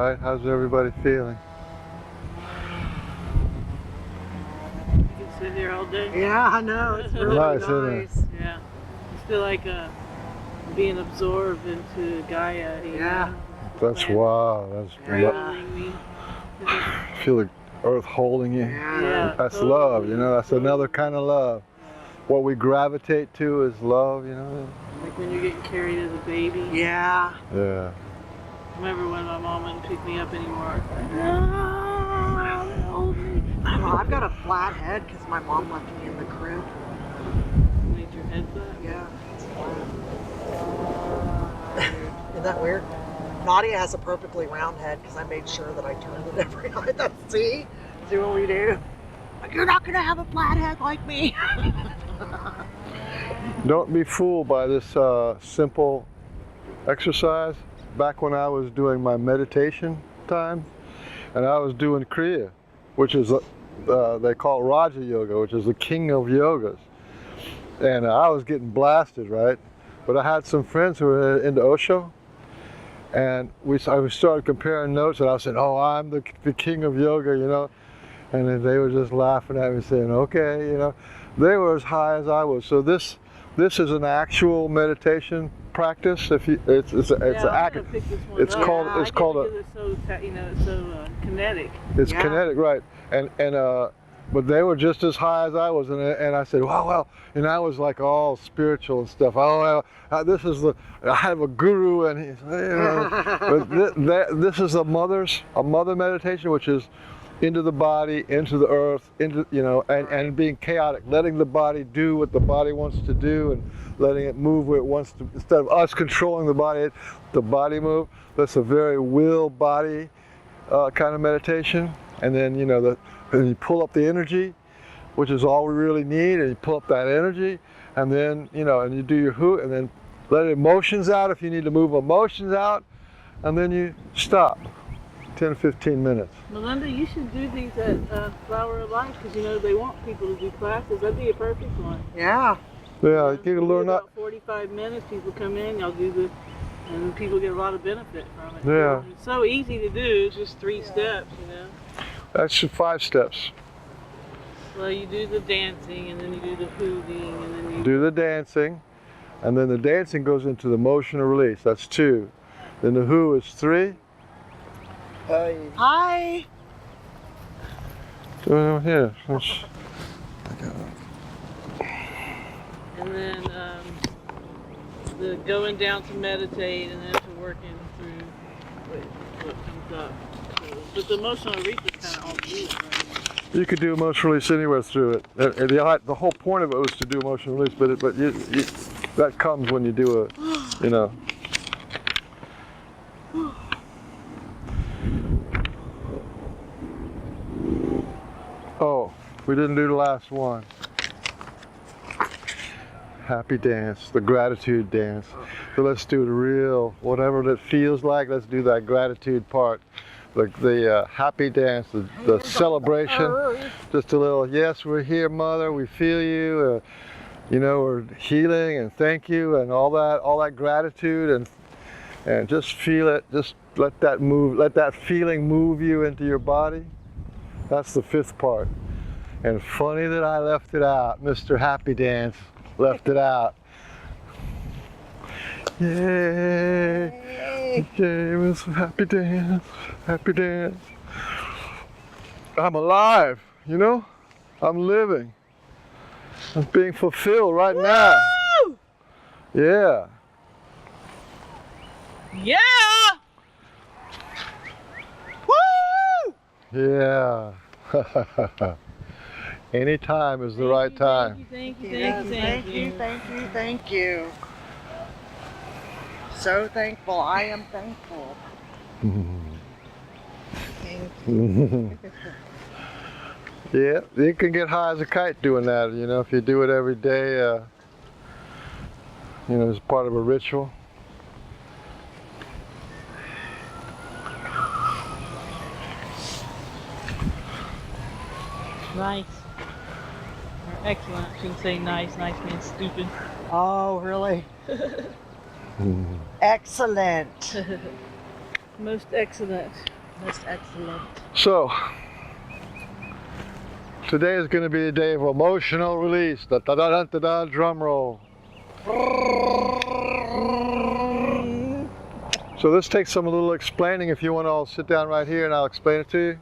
right? How's everybody feeling? You can sit here all day. Yeah, I know. It's really Nice, nice. isn't it? Yeah. Just feel like being absorbed into Gaia. You know? That's wow. That's Cradling me. feel the earth holding you. Yeah. That's totally. love, you know. That's another kind of love. What we gravitate to is love, you know. Like when you're getting carried as a baby. Yeah. Yeah. I remember when my mom wouldn't pick me up anymore. I've got a flat head because my mom left me in the crib. Made your head flat? Yeah, it's flat. Isn't that weird? Nadia has a perfectly round head because I made sure that I turned it every night. See what we do? You're not going to have a flat head like me. Don't be fooled by this simple exercise. Back when I was doing my meditation time, and I was doing Kriya, which is they call it Raja Yoga, which is the king of yogas. And I was getting blasted, right? But I had some friends who were into Osho, and I started comparing notes, and I said, "Oh, I'm the king of yoga," you know. And then they were just laughing at me, saying, "Okay," you know. They were as high as I was. So this is an actual meditation practice. If you, it's called it's called a. It's so it's so kinetic. It's kinetic, right? And but they were just as high as I was, and I said, well, and I was like all spiritual and stuff. Oh, well, this is I have a guru, and he's, you know, but this is a mother meditation, which is into the body, into the earth, into, you know, and being chaotic, letting the body do what the body wants to do, and letting it move where it wants to, instead of us controlling the body move. That's a very will body kind of meditation. And then, you know, and you pull up the energy, which is all we really need, and you pull up that energy, and then, you know, and you do your hoot, and then let emotions out if you need to move emotions out, and then you stop. 10 or 15 minutes. Melinda, you should do these at Flower of Life, because you know they want people to do classes. That'd be a perfect one. Yeah. Yeah, you can learn that. About 45 minutes, people come in, y'all do and people get a lot of benefit from it. Yeah. It's so easy to do, it's just 3 steps, you know. That's 5 steps. Well, you do the dancing, and then you do the hooting, and then you do the dancing, and then the dancing goes into the motion of release. That's 2. Then the who is 3. Hi. Here. And then the going down to meditate, and then to working through what comes up. So, but the emotional release is kind of all through it, right? You could do emotional release anywhere through it. The whole point of it was to do emotional release, but that comes when you do you know. Oh, we didn't do the last one. Happy dance, the gratitude dance. So let's do the real, whatever that feels like, let's do that gratitude part. The happy dance, the celebration. Just a little, yes, we're here, Mother, we feel you. You know, we're healing, and thank you, and all that gratitude, and just feel it. Just let that feeling move you into your body. That's the 5th part. And funny that I left it out. Mr. Happy Dance left it out. Yay! Yay, Mr. Happy Dance. Happy Dance. I'm alive, you know? I'm living. I'm being fulfilled right now. Yeah. Yeah! Woo! Yeah. Any time is the right time. Thank you. Thank you. So thankful. I am thankful. Thank you. Yeah, you can get high as a kite doing that, you know, if you do it every day, you know, as part of a ritual. Nice. Or excellent. I shouldn't say nice. Nice means stupid. Oh, really? Excellent. Most excellent. Most excellent. So, today is going to be a day of emotional release. Da da da da da da, drum roll. So this takes some little explaining. If you want to all sit down right here and I'll explain it to you.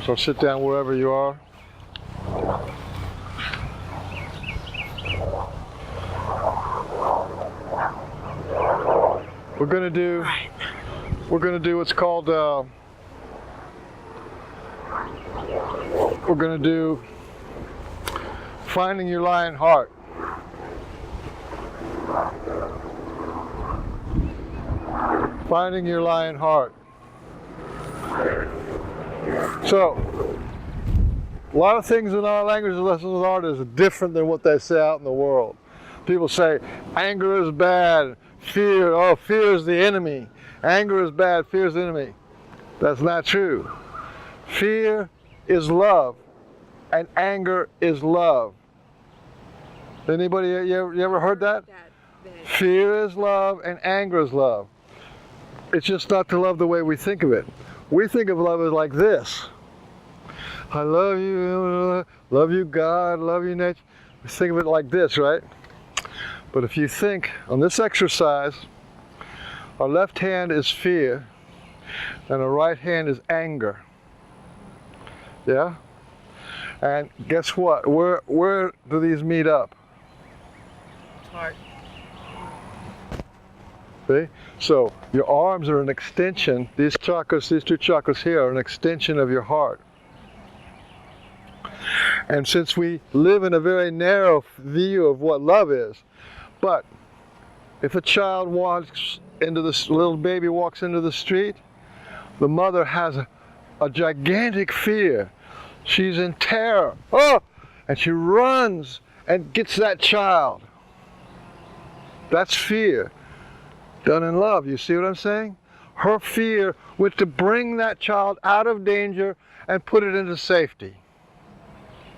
So sit down wherever you are. We're going to do what's called we're going to do finding your lion heart. Finding your lion heart. So, a lot of things in our language and lessons of art is different than what they say out in the world. People say anger is bad, fear, oh, fear is the enemy. Anger is bad, fear is the enemy. That's not true. Fear is love, and anger is love. Anybody, you ever heard that? Fear is love, and anger is love. It's just not to love the way we think of it. We think of love as like this. I love you God, love you nature. We think of it like this, right? But if you think on this exercise, our left hand is fear, and our right hand is anger. Yeah? And guess what? Where do these meet up? Heart. See? So your arms are an extension, these chakras, these two chakras here are an extension of your heart. And since we live in a very narrow view of what love is, but if a child walks into this, little baby walks into the street, the mother has a gigantic fear. She's in terror. Oh! And she runs and gets that child. That's fear done in love. You see what I'm saying? Her fear was to bring that child out of danger and put it into safety.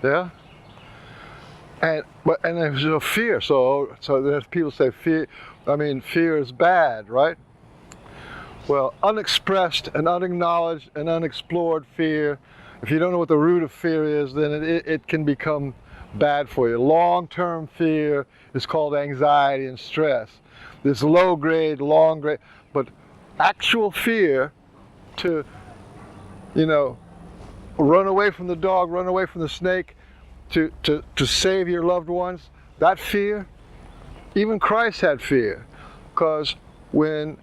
Yeah? And there's no fear. So there's people say fear is bad, right? Well, unexpressed and unacknowledged and unexplored fear, if you don't know what the root of fear is, then it can become bad for you. Long-term fear is called anxiety and stress. This low grade, long grade, but actual fear to, run away from the dog, run away from the snake, to save your loved ones, that fear, even Christ had fear. Because when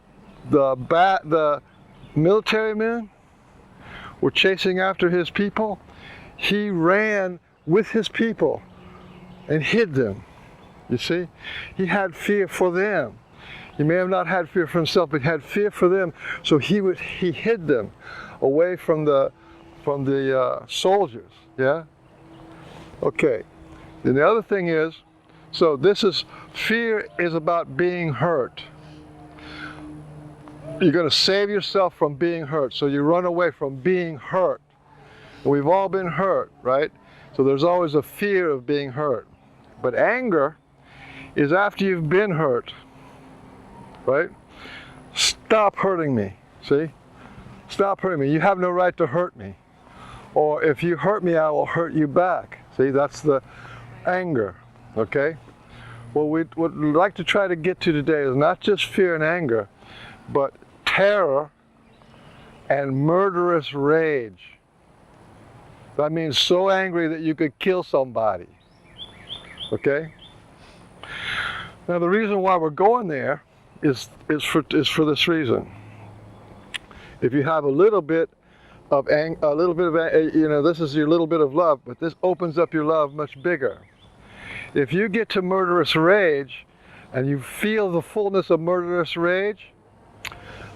the military men were chasing after his people, he ran with his people and hid them. You see? He had fear for them. He may have not had fear for himself, but he had fear for them, so he hid them away from the soldiers. Yeah? Okay. And the other thing is, so fear is about being hurt. You're going to save yourself from being hurt, so you run away from being hurt. And we've all been hurt, right? So there's always a fear of being hurt. But anger is after you've been hurt, right? Stop hurting me, see? Stop hurting me. You have no right to hurt me. Or if you hurt me, I will hurt you back. See, that's the anger, okay? Well, what we'd like to try to get to today is not just fear and anger, but terror and murderous rage. That means so angry that you could kill somebody, okay? Now, the reason why we're going there is for this reason. If you have a little bit of this is your little bit of love, but this opens up your love much bigger. If you get to murderous rage and you feel the fullness of murderous rage,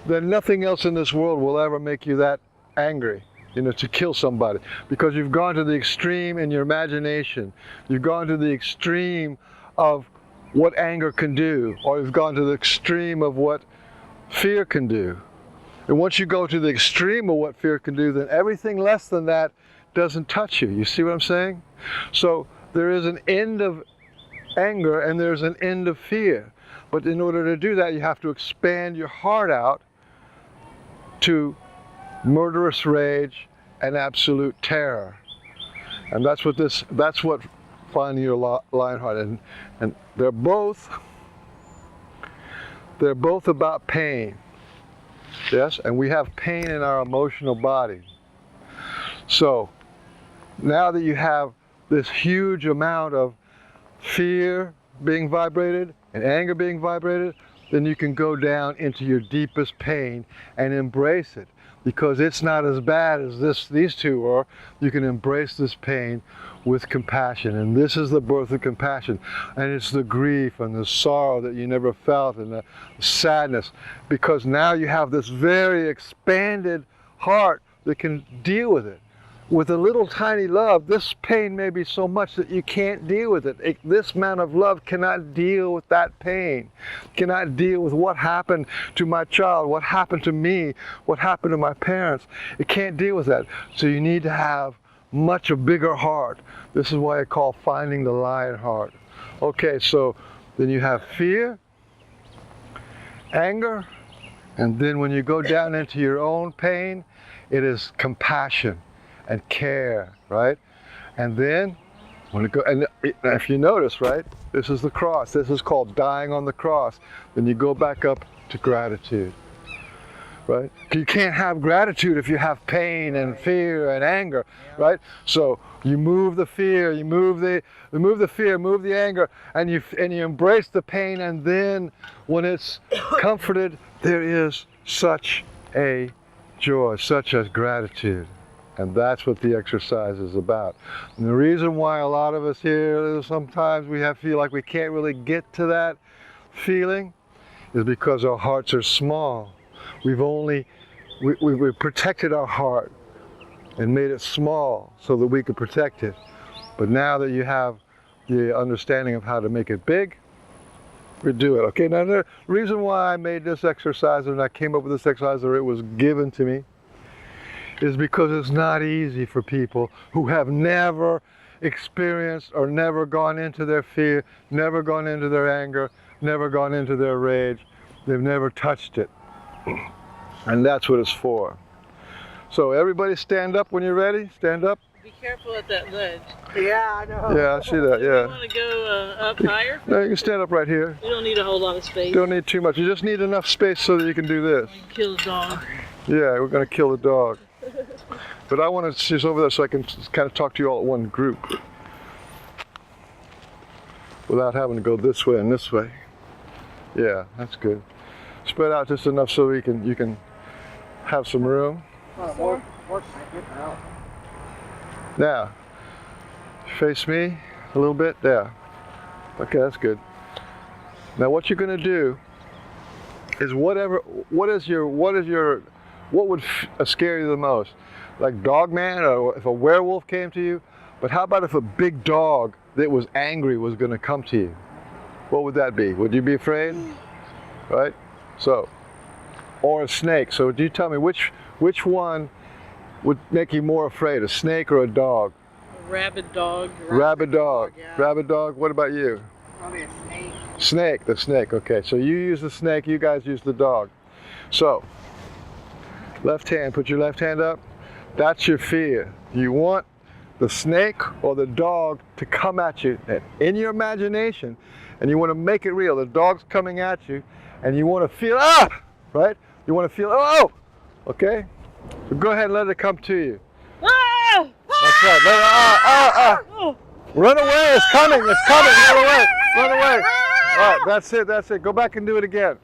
then nothing else in this world will ever make you that angry, to kill somebody, because you've gone to the extreme in your imagination. You've gone to the extreme of what anger can do, or you've gone to the extreme of what fear can do. And once you go to the extreme of what fear can do, then everything less than that doesn't touch you. You see what I'm saying? So there is an end of anger and there's an end of fear. But in order to do that, you have to expand your heart out to murderous rage and absolute terror. And that's what finding your Lionheart, and they're both about pain. Yes, and we have pain in our emotional body. So now that you have this huge amount of fear being vibrated and anger being vibrated, then you can go down into your deepest pain and embrace it, because it's not as bad as these two are. You can embrace this pain with compassion, and this is the birth of compassion. And it's the grief and the sorrow that you never felt, and the sadness, because now you have this very expanded heart that can deal with it. With a little tiny love, this pain may be so much that you can't deal with it. This amount of love cannot deal with that pain, cannot deal with what happened to my child, what happened to me, what happened to my parents. It can't deal with that. So you need to have much a bigger heart. This is why I call finding the lion heart. Okay, so then you have fear, anger, and then when you go down into your own pain, it is compassion and care, right? And then when it go, and if you notice, right, this is the cross. This is called dying on the cross. Then you go back up to gratitude, right? You can't have gratitude if you have pain and fear and anger, right? So you move the fear, you move the fear, move the anger, and you embrace the pain. And then when it's comforted, there is such a joy, such a gratitude. And that's what the exercise is about. And the reason why a lot of us here, sometimes we feel like we can't really get to that feeling, is because our hearts are small. We've protected our heart and made it small so that we could protect it. But now that you have the understanding of how to make it big, we do it. Okay, now the reason why I made this exercise and I came up with this exercise, or it was given to me, is because it's not easy for people who have never experienced or never gone into their fear, never gone into their anger, never gone into their rage. They've never touched it. And that's what it's for. So everybody stand up when you're ready. Stand up. Be careful at that ledge. Yeah, I know. Yeah, I see that, Do you yeah. want to go up higher? No, you can stand up right here. We don't need a whole lot of space. Don't need too much. You just need enough space so that you can do this. We can kill a dog. Yeah, we're going to kill the dog. But I want to sit over there so I can kind of talk to you all at one group without having to go this way and this way. Yeah, that's good. Spread out just enough so you can have some room. Now, face me a little bit. There. Okay, that's good. Now, what you're going to do is what would scare you the most? Like Dog Man, or if a werewolf came to you? But how about if a big dog that was angry was going to come to you? What would that be? Would you be afraid? Right? So, or a snake. So do you tell me which one would make you more afraid, a snake or a dog? A rabid dog. Rabid dog. Yeah. Rabid dog. What about you? Probably a snake. Snake, the snake. Okay, so you use the snake, you guys use the dog. So, left hand, put your left hand up. That's your fear. You want the snake or the dog to come at you in your imagination, and you want to make it real. The dog's coming at you, and you want to feel, right? You want to feel, okay? So go ahead and let it come to you. Ah! That's right. Let it, Run away, it's coming, run away, run away. All right, that's it. Go back and do it again.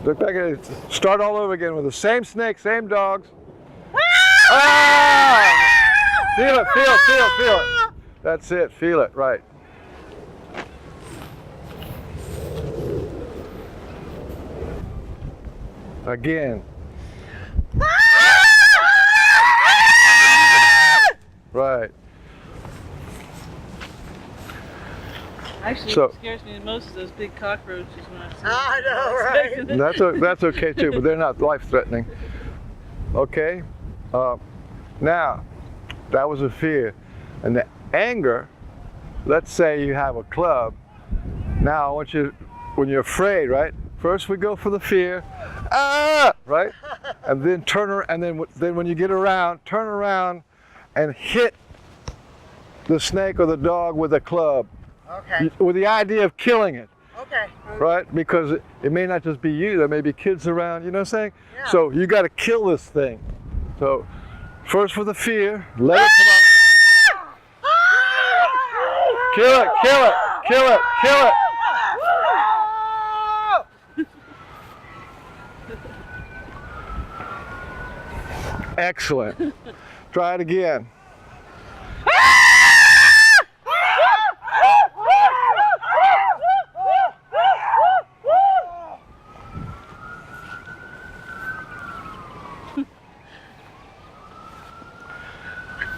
Look back at it. Start all over again with the same snake, same dogs. Feel it. That's it, feel it, right. Again. Right. Actually, So- what scares me the most is those big cockroaches when I see them. I know, right? That's okay too, but they're not life-threatening. Okay. Now, that was a fear, and the anger. Let's say you have a club. Now, I want you, when you're afraid, right? First we go for the fear, ah, right? And then then when you get around, turn around and hit the snake or the dog with a club. Okay. With the idea of killing it. Okay. Right? Because it may not just be you, there may be kids around, you know what I'm saying? Yeah. So you got to kill this thing. So first with the fear, let it come out. Kill it, kill it, kill it, kill it. Excellent. Try it again.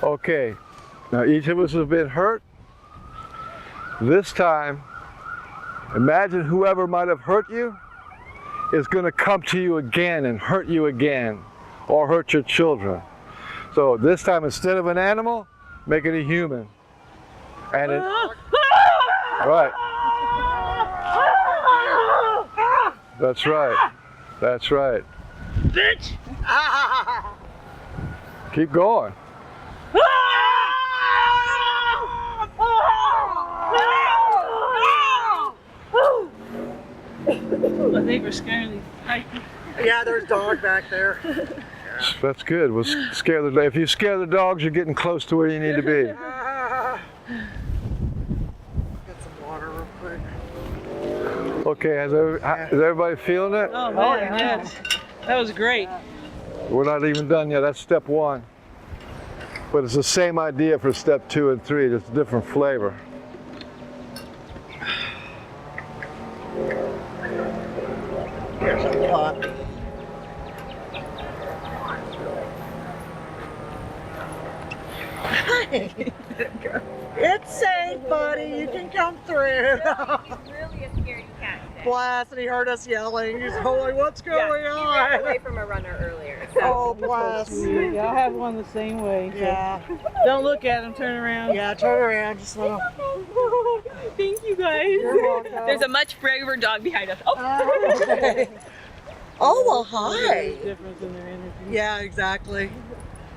Okay, now each of us have been hurt. This time, imagine whoever might have hurt you is going to come to you again and hurt you again, or hurt your children. So this time, instead of an animal, make it a human. And it, right. That's right. That's right. Bitch! Keep going. I think we're scaring these titans. Yeah, there's dog back there. That's good. We'll scare the. If you scare the dogs, you're getting close to where you need to be. Get some water real quick. Okay, is everybody feeling it? Oh man, yes. That was great. We're not even done yet. That's step 1. But it's the same idea for step 2 and 3, just a different flavor. Here's some coffee. It's safe, buddy. You can come through. He's really a scaredy cat today. Bless, and he heard us yelling. He's like, what's going He ran on? away from a runner earlier. So. Oh, bless. Yeah, I have one the same way. So Yeah. don't look at him, turn around. Yeah, turn around. Just let him. Thank you guys. You're welcome. There's a much braver dog behind us. Oh. Okay. Oh, well, There's hi. a difference in their energy. Yeah, exactly.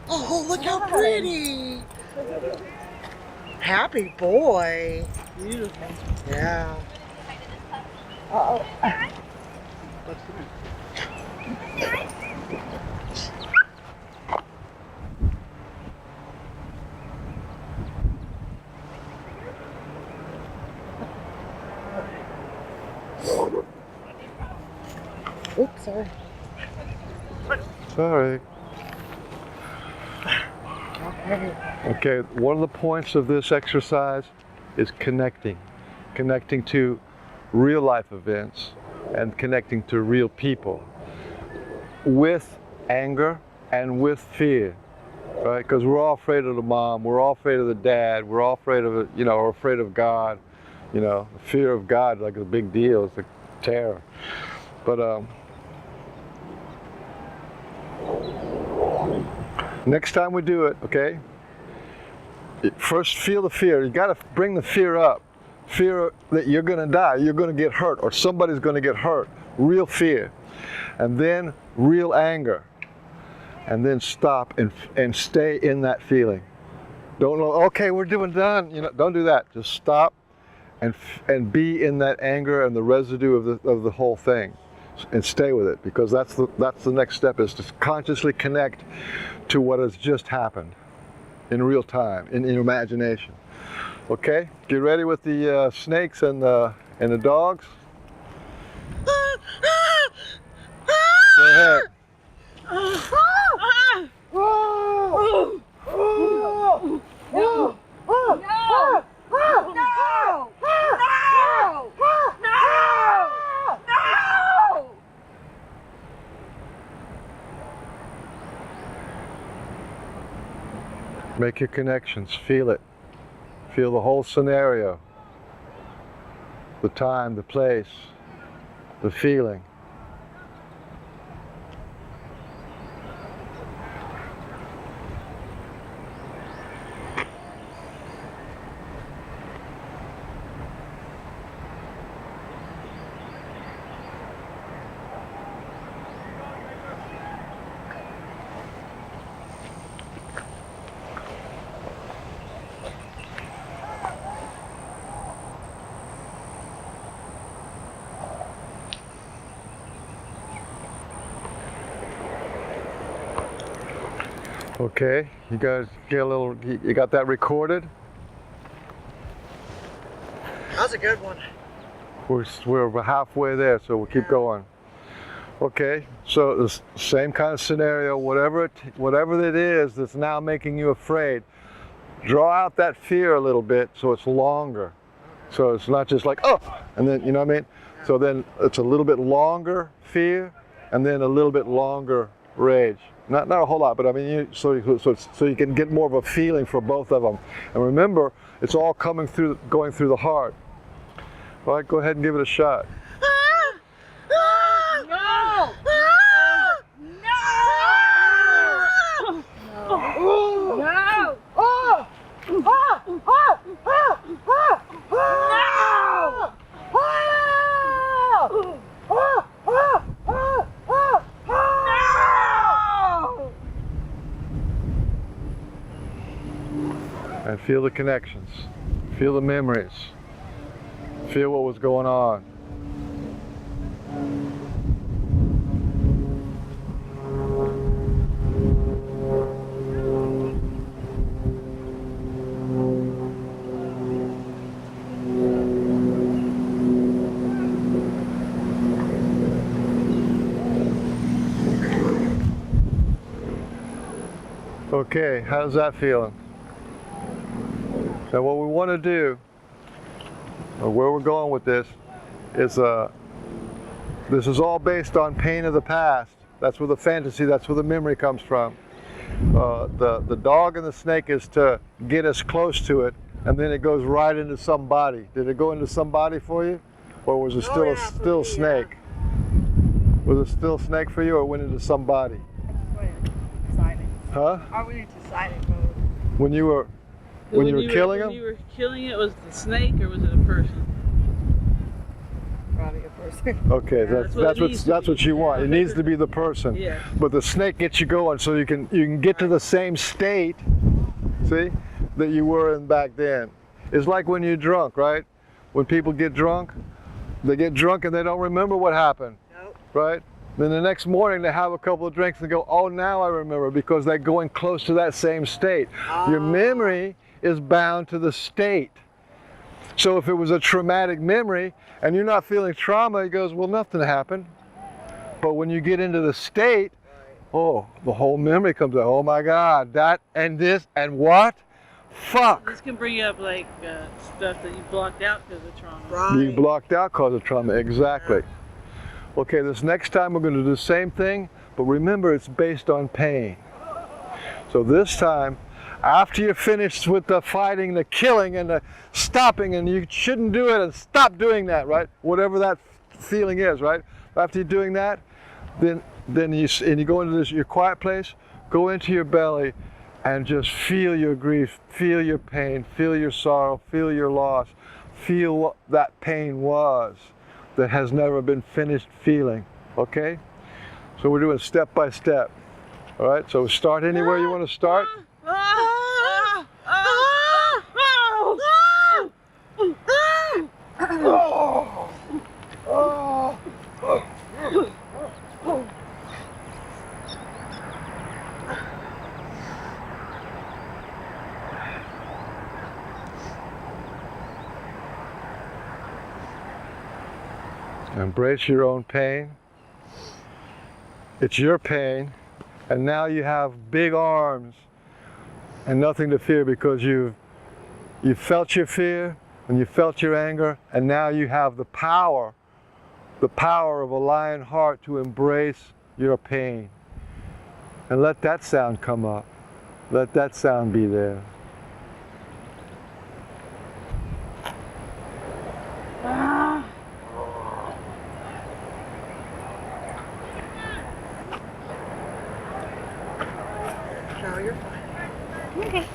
Oh, look how pretty. Happy boy. Beautiful. Yeah. Oops, sorry. Sorry. Okay. Okay, one of the points of this exercise is connecting. Connecting to real life events and connecting to real people with anger and with fear, right? Because we're all afraid of the mom, we're all afraid of the dad, we're all afraid of, we're afraid of God. The fear of God, like a big deal, it's a terror. But next time we do it, okay? First feel the fear. You got to bring the fear up. Fear that you're going to die, you're going to get hurt, or somebody's going to get hurt. Real fear. And then real anger. And then stop and stay in that feeling. Don't know, okay, we're done. Don't do that. Just stop and be in that anger and the residue of the whole thing. And stay with it, because that's the next step, is to consciously connect to what has just happened in real time, in imagination. Okay, get ready with the snakes and the dogs. Go ahead. Make your connections, feel it. Feel the whole scenario. The time, the place, the feeling. Okay, you guys get a little, you got that recorded? That was a good one. We're halfway there, so we'll keep going. Okay, so the same kind of scenario, whatever it is that's now making you afraid, draw out that fear a little bit so it's longer. So it's not just like, oh, and then, you know what I mean? So then it's a little bit longer fear and then a little bit longer rage. Not a whole lot, but I mean, so you can get more of a feeling for both of them. And remember, it's all going through the heart. All right, go ahead and give it a shot. And feel the connections, feel the memories, feel what was going on. Okay, how's that feeling? Now what we want to do, or where we're going with this, is this is all based on pain of the past. That's where the fantasy, that's where the memory comes from. The dog and the snake is to get us close to it, and then it goes right into somebody. Did it go into somebody for you? Or was it still snake? Was it still snake for you, or went into somebody? Huh? I went into silent mode. When you were killing him? When you were killing it, was it the snake or was it a person? Probably a person. Okay, that's what you want. It needs to be the person. Yeah. But the snake gets you going, so you can get to the same state, see, that you were in back then. It's like when you're drunk, right? When people get drunk, they get drunk and they don't remember what happened, right? Then the next morning they have a couple of drinks and go, oh, now I remember, because they're going close to that same state. Your memory is bound to the state. So if it was a traumatic memory and you're not feeling trauma, it goes, well, nothing happened. But when you get into the state, oh, the whole memory comes out. Oh my God, that and this and what? Fuck. This can bring up like stuff that you blocked out because of trauma. Right. You blocked out because of trauma, exactly. Okay, this next time we're going to do the same thing, but remember it's based on pain. So this time, after you're finished with the fighting, the killing, and the stopping, and you shouldn't do it, and stop doing that, right? Whatever that feeling is, right? After you're doing that, then you go into your quiet place, go into your belly, and just feel your grief, feel your pain, feel your sorrow, feel your loss, feel what that pain was that has never been finished feeling, okay? So we're doing step by step, all right? So start anywhere you want to start. Embrace your own pain. It's your pain, and now you have big arms and nothing to fear, because you felt your fear and you felt your anger, and now you have the power of a lion heart to embrace your pain. And let that sound come up. Let that sound be there. No, you're fine. Okay.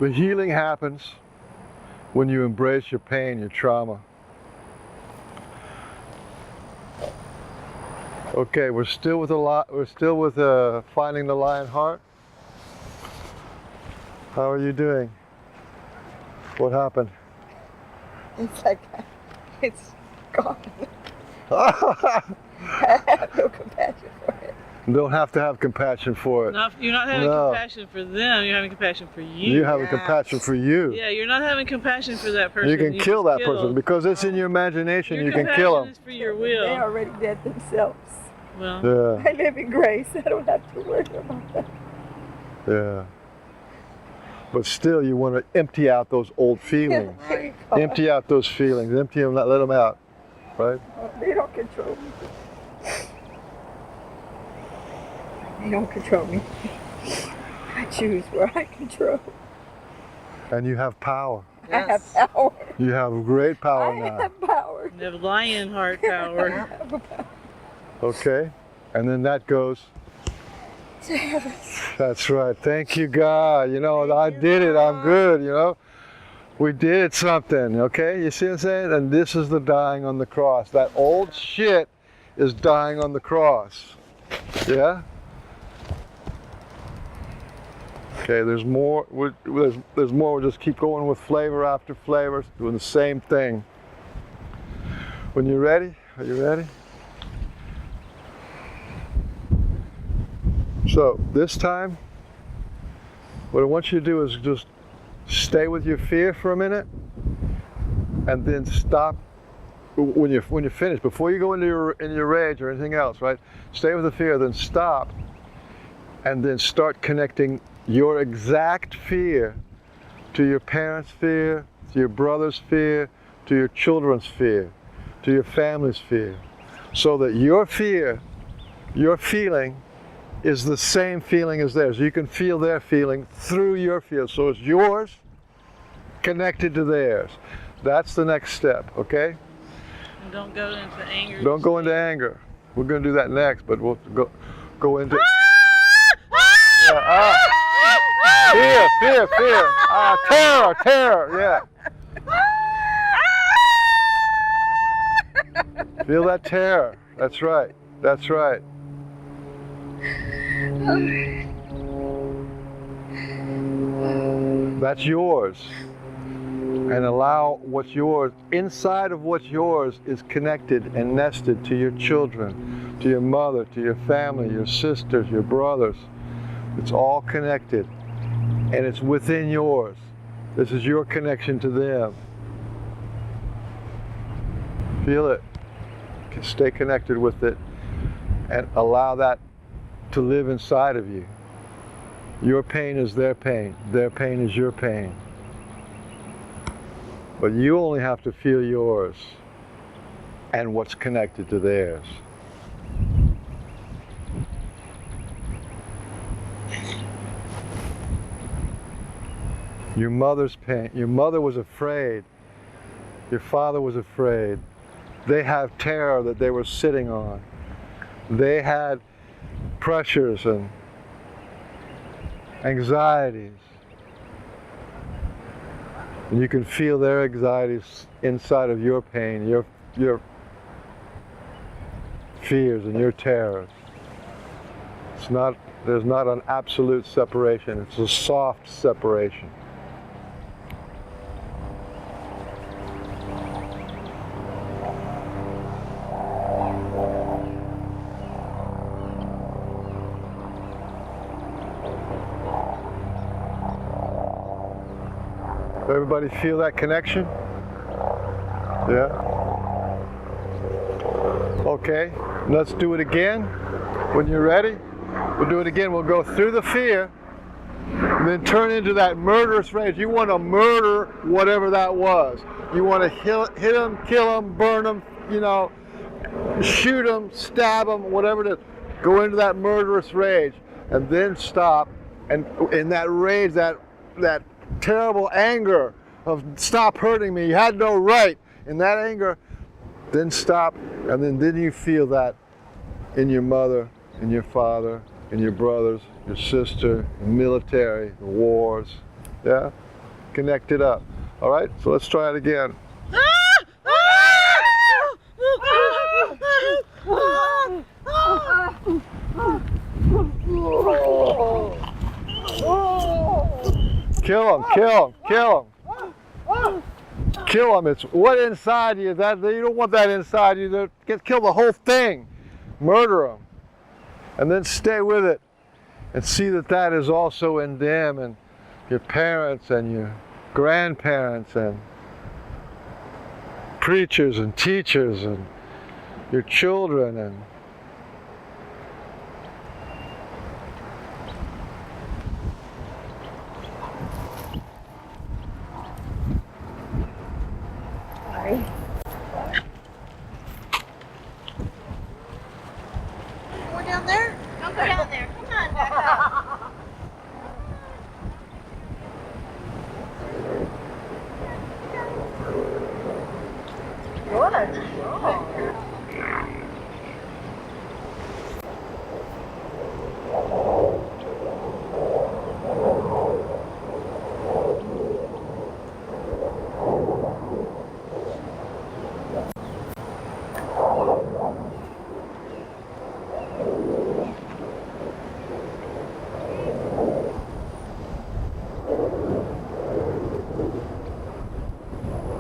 The healing happens when you embrace your pain, your trauma. Okay, we're still with finding the lion heart. How are you doing? What happened? It's like, it's gone. I have no compassion for it. Don't have to have compassion for it. You're not having No. compassion for them, you're having compassion for you. You have Yes. compassion for you. Yeah, you're not having compassion for that person. You can kill that just person because it's in your imagination. Your You can compassion kill them. is for your They will. already dead themselves. Well, Yeah, I live in grace. I don't have to worry about that. yeah. But still, you want to empty out those old feelings. Right. Empty out those feelings. Empty them, let them out. Right? They don't control me. They don't control me. I choose where I control. And you have power. I have Yes. power. You have great power I now. have power. you have lion heart power. Okay? And then that goes. To heaven. That's right. Thank you, God. You know, Thank I you, did it. I'm God. good, you know. We did something, okay? You see what I'm saying? And this is the dying on the cross. That old shit is dying on the cross. Yeah? Okay, there's more. There's more. We'll just keep going with flavor after flavor, doing the same thing. When you're ready, are you ready? So this time, what I want you to do is just stay with your fear for a minute, and then stop when you're finished. Before you go into your rage or anything else, right? Stay with the fear, then stop, and then start connecting your exact fear to your parents' fear, to your brother's fear, to your children's fear, to your family's fear, so that your fear, your feeling, is the same feeling as theirs. You can feel their feeling through your fear. So it's yours connected to theirs. That's the next step, okay? And don't go into anger. Don't go into anger. We're going to do that next, but we'll go into... Yeah, fear. Terror, yeah. Feel that terror. That's right. That's yours. And allow what's yours, inside of what's yours is connected and nested to your children, to your mother, to your family, your sisters, your brothers. It's all connected. And it's within yours. This is your connection to them. Feel it. Stay connected with it and allow that to live inside of you. Your pain is their pain. Their pain is your pain. But you only have to feel yours and what's connected to theirs. Your mother's pain. Your mother was afraid. Your father was afraid. They have terror that they were sitting on. They had pressures and anxieties. And you can feel their anxieties inside of your pain, your fears and your terrors. There's not an absolute separation. It's a soft separation. Everybody feel that connection? Yeah? Okay, let's do it again. When you're ready, we'll do it again. We'll go through the fear and then turn into that murderous rage. You want to murder whatever that was. You want to hit them, kill them, burn them, you know, shoot them, stab them, whatever it is. Go into that murderous rage and then stop. And in that rage, that terrible anger of stop hurting me, you had no right. In that anger, then stop, and then you feel that in your mother, in your father, in your brothers, your sister, the military, the wars. Yeah? Connect it up. All right, so let's try it again. Kill him, kill him, kill him. Kill him. It's what inside you. That you don't want that inside you. Kill the whole thing. Murder him. And then stay with it. And see that that is also in them and your parents and your grandparents and preachers and teachers and your children and Sorry. We're down there. Don't go down there. Come on, back up. Good.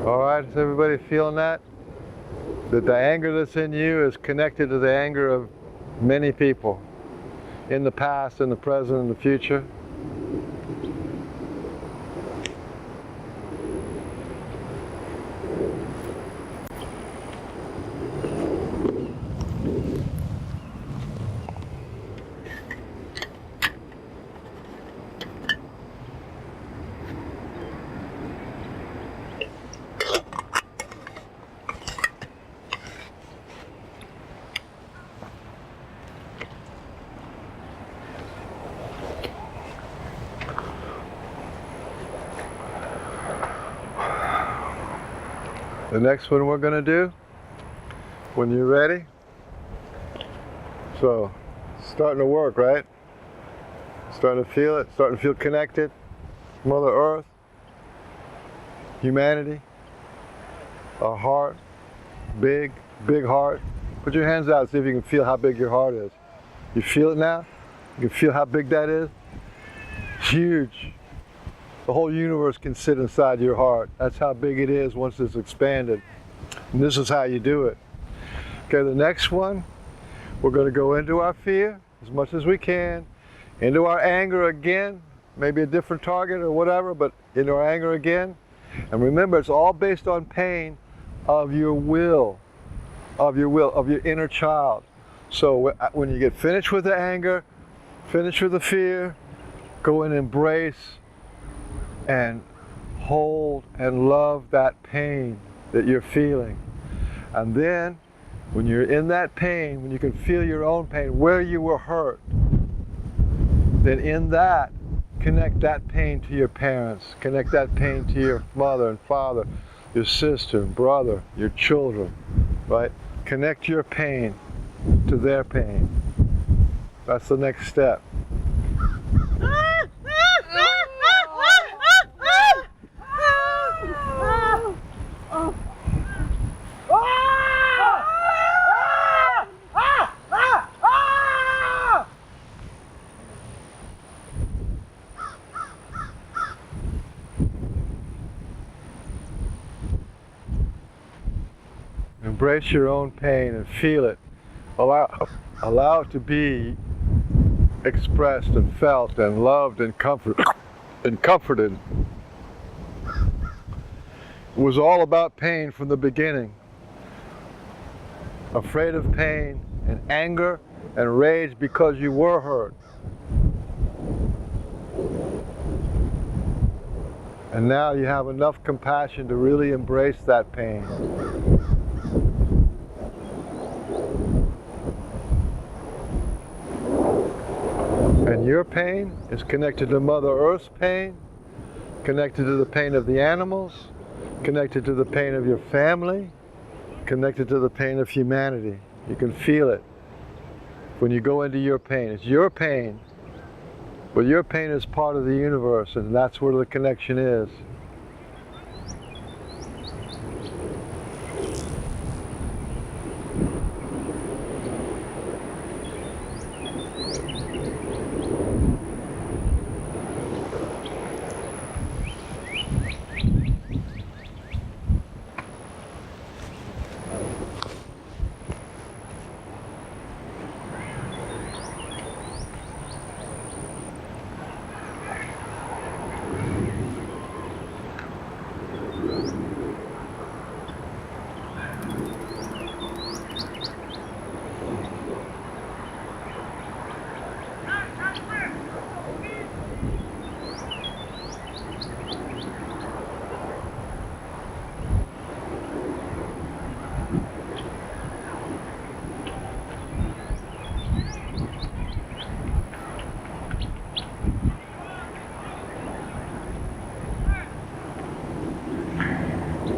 all right, is everybody feeling that? That the anger that's in you is connected to the anger of many people in the past, in the present, and the future. The next one we're going to do, when you're ready. So, starting to work, right? Starting to feel it, starting to feel connected. Mother Earth, humanity, our heart, big, big heart. Put your hands out, see if you can feel how big your heart is. You feel it now? You can feel how big that is? Huge. The whole universe can sit inside your heart. That's how big it is once it's expanded. And this is how you do it. Okay, the next one, we're going to go into our fear as much as we can, into our anger again, maybe a different target or whatever, but into our anger again. And remember, it's all based on pain of your will, of your inner child. So when you get finished with the anger, finished with the fear, go and embrace and hold and love that pain that you're feeling. And then, when you're in that pain, when you can feel your own pain, where you were hurt, then in that, connect that pain to your parents, connect that pain to your mother and father, your sister and brother, your children, right? Connect your pain to their pain. That's the next step. Embrace your own pain and feel it. Allow it to be expressed and felt and loved and comforted. It was all about pain from the beginning. Afraid of pain and anger and rage because you were hurt. And now you have enough compassion to really embrace that pain. And your pain is connected to Mother Earth's pain, connected to the pain of the animals, connected to the pain of your family, connected to the pain of humanity. You can feel it when you go into your pain. It's your pain, but your pain is part of the universe, and that's where the connection is.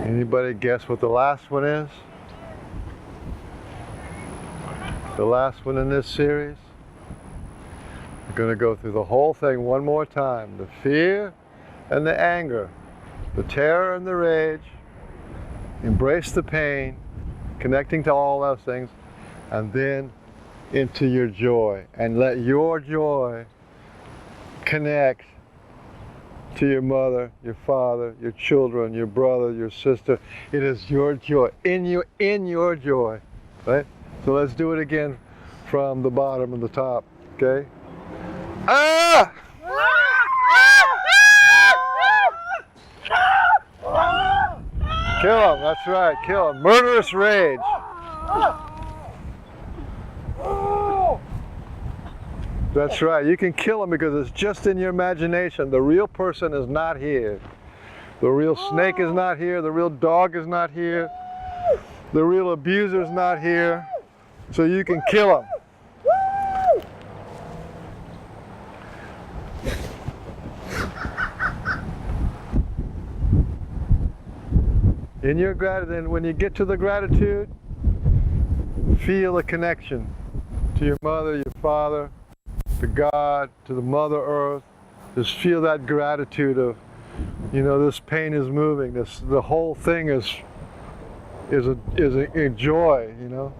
Anybody guess what the last one is? The last one in this series? We're going to go through the whole thing one more time. The fear and the anger, the terror and the rage, embrace the pain, connecting to all those things, and then into your joy. And let your joy connect to your mother, your father, your children, your brother, your sister. It is your joy, in your joy, right? So let's do it again from the bottom and the top, okay? Ah! Kill him, that's right, kill him. Murderous rage. That's right, you can kill him because it's just in your imagination. The real person is not here. The real snake is not here. The real dog is not here. The real abuser is not here. So you can kill him. In your gratitude, when you get to the gratitude, feel a connection to your mother, your father, to God, to the Mother Earth. Just feel that gratitude of, you know, this pain is moving. The whole thing is a joy, you know,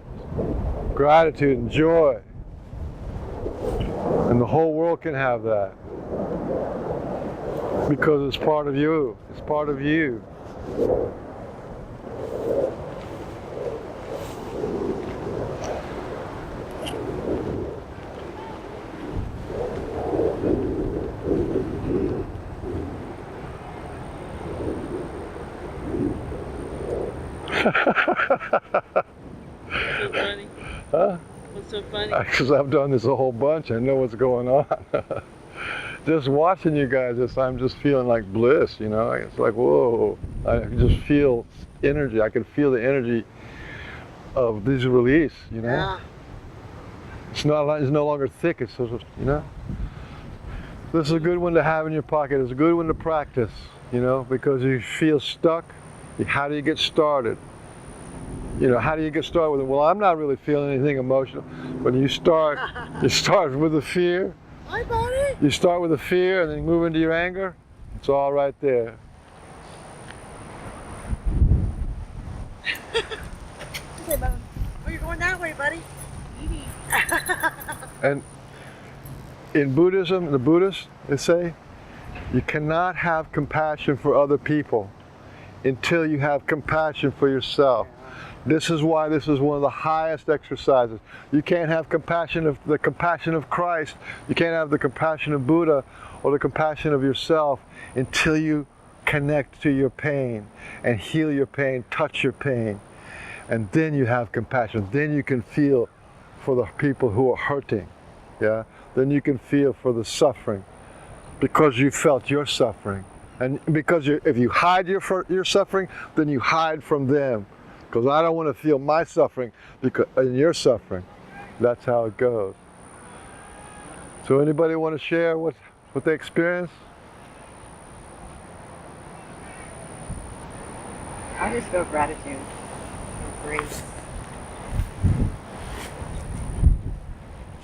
gratitude and joy, and the whole world can have that because it's part of you. It's part of you. What's so funny? Huh? What's so funny? Because I've done this a whole bunch. I know what's going on. Just watching you guys, I'm just feeling like bliss, you know? It's like, whoa. I just feel energy. I can feel the energy of this release, you know? Yeah. It's no longer thick. It's sort of, you know? This is a good one to have in your pocket. It's a good one to practice, you know? Because you feel stuck. How do you get started? You know, how do you get started with it? Well, I'm not really feeling anything emotional. When you start with the fear. Hi, buddy. You start with the fear and then you move into your anger. It's all right there. Hey, bud. Oh, you're going that way, buddy. And in Buddhism, the Buddhists, they say, you cannot have compassion for other people until you have compassion for yourself. This is why this is one of the highest exercises. You can't have the compassion of Christ. You can't have the compassion of Buddha or the compassion of yourself until you connect to your pain and heal your pain, touch your pain. And then you have compassion. Then you can feel for the people who are hurting. Yeah? Then you can feel for the suffering because you felt your suffering. And because if you hide your suffering, then you hide from them. Because I don't want to feel my suffering in your suffering. That's how it goes. So anybody want to share what they experienced? I just feel gratitude. Grace.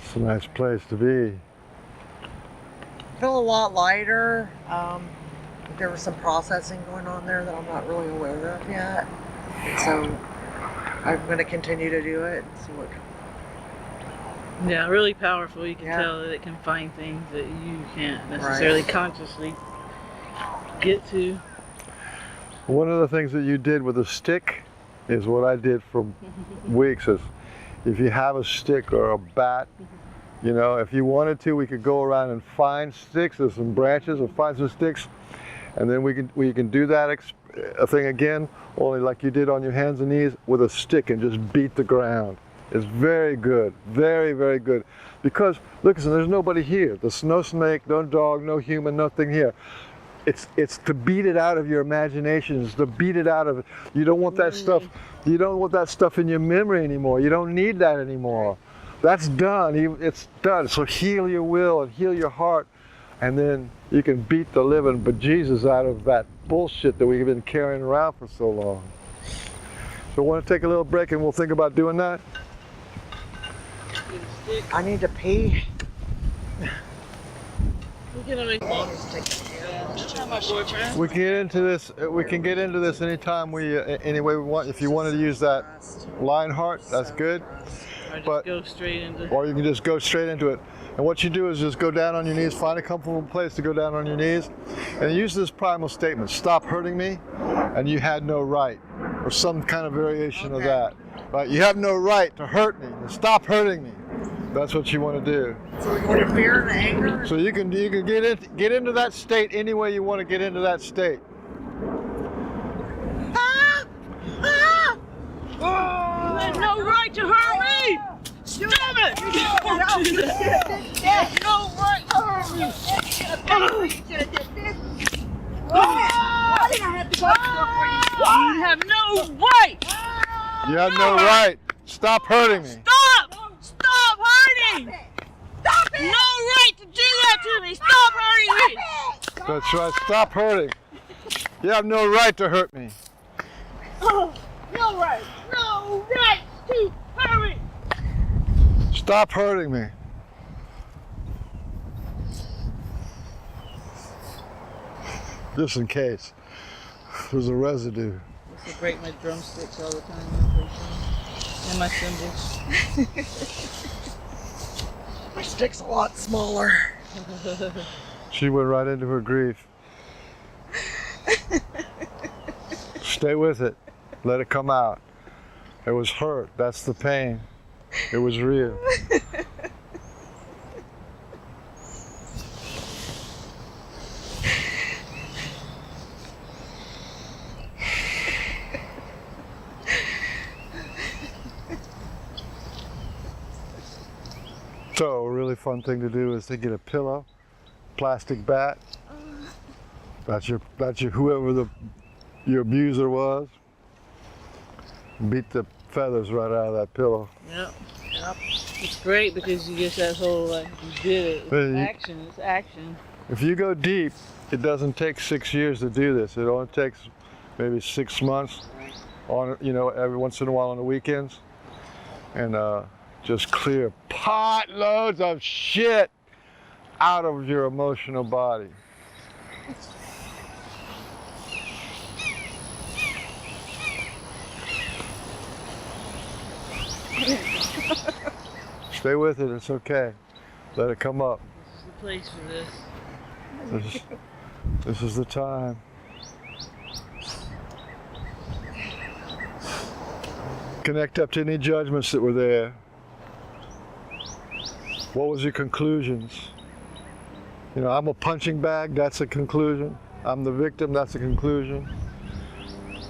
It's a nice place to be. I feel a lot lighter. There was some processing going on there that I'm not really aware of yet. And so I'm going to continue to do it. See Yeah, really powerful. You can Yeah. tell that it can find things that you can't necessarily consciously get to. One of the things that you did with a stick is what I did for weeks. Is if you have a stick or a bat, you know, if you wanted to, we could go around and find sticks. There's some branches, and find some sticks, and then we can do that thing again, only like you did on your hands and knees with a stick and just beat the ground. It's very good, very, very good. Because, listen, there's nobody here. There's no snake, no dog, no human, nothing here. It's to beat it out of your imagination. It's to beat it out of it. You don't want that stuff. You don't want that stuff in your memory anymore. You don't need that anymore. That's done. It's done. So heal your will and heal your heart, and then you can beat the living bejesus out of that bullshit that we've been carrying around for so long. So I want to take a little break, and we'll think about doing that. I need to pee. We can make my boyfriend. We can get into this. We can get into this anytime any way we want. If you wanted to use that Lionheart, that's good. Or just But- go straight into. Or you can just go straight into it. And what you do is just go down on your knees, find a comfortable place to go down on your knees, and use this primal statement: "Stop hurting me, and you had no right," or some kind of variation of that. Right? You have no right to hurt me. Stop hurting me. That's what you want to do. So we go to fear and anger. So you can get into that state any way you want to get into that state. You had no right to hurt me! Damn it! You don't do that. You have no right to hurt me! You have no right! You have no right. Stop hurting me. Stop! Stop hurting! Stop it! No right to do that to me! Stop hurting me! That's right. Stop hurting. You have no right to hurt me. No right! No right to hurt me! Stop hurting me. Just in case there's a residue. I used to break my drumsticks all the time. And my cymbals. My stick's a lot smaller. She went right into her grief. Stay with it. Let it come out. It was hurt. That's the pain. It was real. So a really fun thing to do is to get a pillow, plastic bat. That's your whoever your abuser was. Beat the feathers right out of that pillow. Yep. It's great because you get that whole like you did it. It's action. It's action. If you go deep, it doesn't take 6 years to do this. It only takes maybe 6 months on, every once in a while on the weekends. And just clear pot loads of shit out of your emotional body. Stay with it, it's okay. Let it come up. This is the place for this. This is the time. Connect up to any judgments that were there. What was your conclusions? I'm a punching bag, that's a conclusion. I'm the victim, that's a conclusion.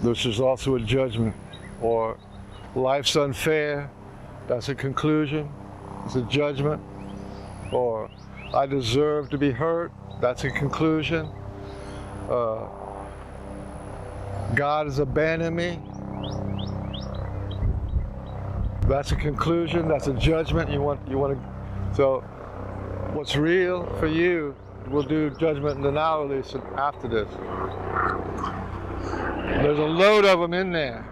This is also a judgment. Or life's unfair, that's a conclusion. It's a judgment. Or I deserve to be hurt, that's a conclusion. God has abandoned me. That's a conclusion. That's a judgment. You want to. So, what's real for you? We'll do judgment and denial release after this. There's a load of them in there.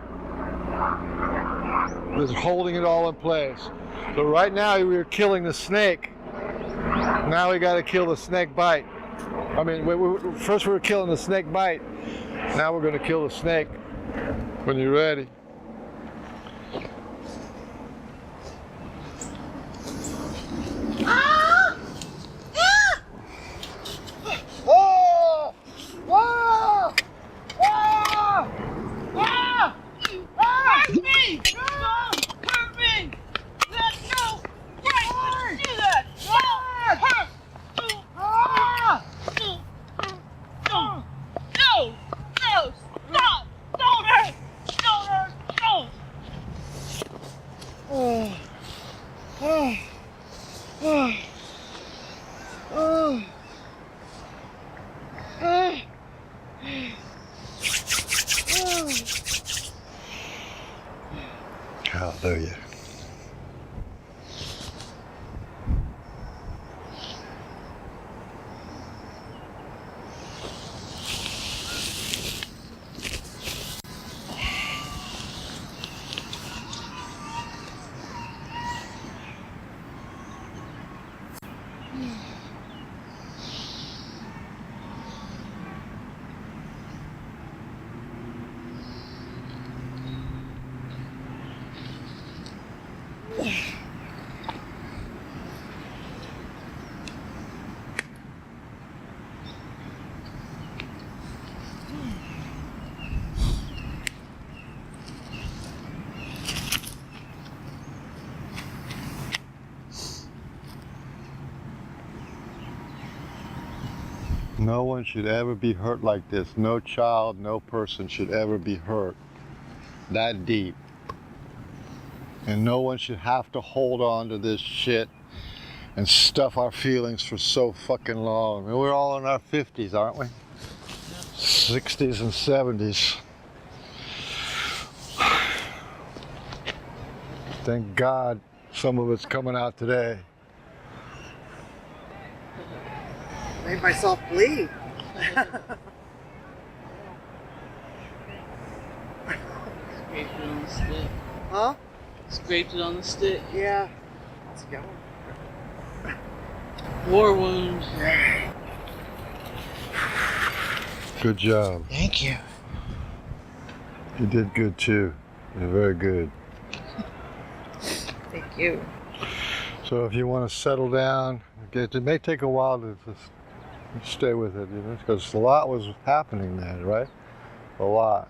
That's holding it all in place. So right now we're killing the snake. Now we got to kill the snake bite. I mean, first we were killing the snake bite. Now we're going to kill the snake. When you're ready. Ah! Ah! Oh! Whoa! Ah! Ah! Ah! Hurt me! Don't hurt me! That's no right to do that! Don't hurt! Ah! No! No! No! Stop! Don't hurt! Don't hurt! Don't! Oh. Oh. Oh. Oh. Oh. Hallelujah. No one should ever be hurt like this. No child, no person should ever be hurt that deep. And no one should have to hold on to this shit and stuff our feelings for so fucking long. I mean, we're all in our 50s, aren't we? 60s and 70s. Thank God some of it's coming out today. Made myself bleed. Scraped it on the stick. Huh? Scraped it on the stick. Yeah. Let's go. War wound. Good job. Thank you. You did good too. You're very good. Thank you. So if you want to settle down, it may take a while to just stay with it, you know, because a lot was happening then, right? A lot.